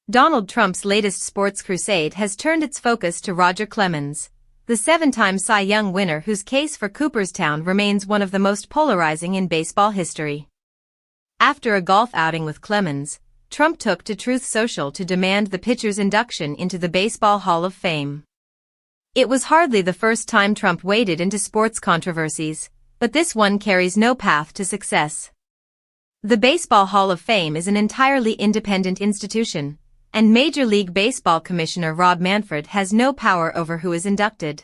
Donald Trump's latest sports crusade has turned its focus to Roger Clemens, the seven-time Cy Young winner whose case for Cooperstown remains one of the most polarizing in baseball history. After a golf outing with Clemens, Trump took to Truth Social to demand the pitcher's induction into the Baseball Hall of Fame. It was hardly the first time Trump waded into sports controversies, but this one carries no path to success. The Baseball Hall of Fame is an entirely independent institution, and Major League Baseball Commissioner Rob Manfred has no power over who is inducted.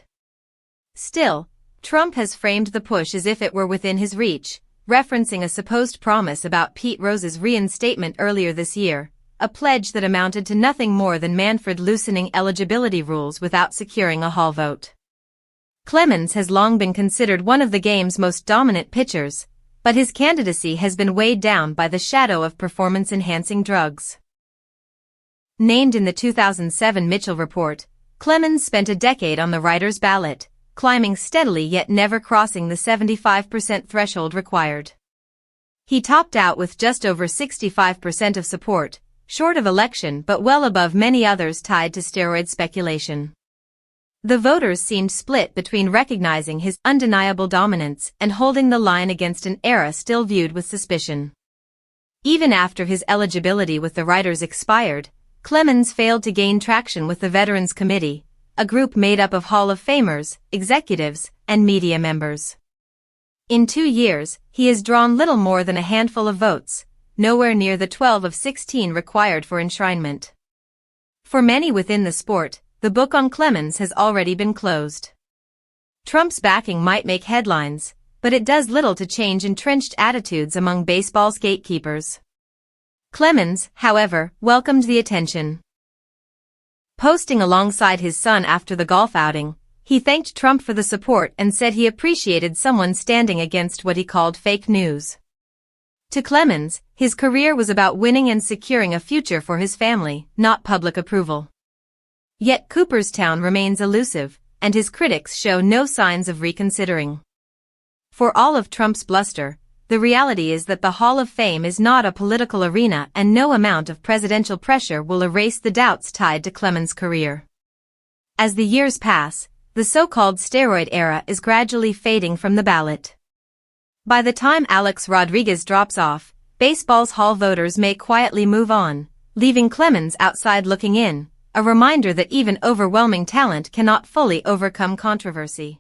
Still, Trump has framed the push as if it were within his reach, referencing a supposed promise about Pete Rose's reinstatement earlier this year, a pledge that amounted to nothing more than Manfred loosening eligibility rules without securing a Hall vote. Clemens has long been considered one of the game's most dominant pitchers, but his candidacy has been weighed down by the shadow of performance-enhancing drugs. Named in the 2007 Mitchell Report, Clemens spent a decade on the writer's ballot, climbing steadily yet never crossing the 75% threshold required. He topped out with just over 65% of support, short of election but well above many others tied to steroid speculation. The voters seemed split between recognizing his undeniable dominance and holding the line against an era still viewed with suspicion. Even after his eligibility with the writers expired, Clemens failed to gain traction with the Veterans Committee, a group made up of Hall of Famers, executives, and media members. In 2 years, he has drawn little more than a handful of votes, nowhere near the 12 of 16 required for enshrinement. For many within the sport, the book on Clemens has already been closed. Trump's backing might make headlines, but it does little to change entrenched attitudes among baseball's gatekeepers. Clemens, however, welcomed the attention. Posting alongside his son after the golf outing, he thanked Trump for the support and said he appreciated someone standing against what he called fake news. To Clemens, his career was about winning and securing a future for his family, not public approval. Yet Cooperstown remains elusive, and his critics show no signs of reconsidering. For all of Trump's bluster, the reality is that the Hall of Fame is not a political arena and no amount of presidential pressure will erase the doubts tied to Clemens' career. As the years pass, the so-called steroid era is gradually fading from the ballot. By the time Alex Rodriguez drops off, baseball's Hall voters may quietly move on, leaving Clemens outside looking in, a reminder that even overwhelming talent cannot fully overcome controversy.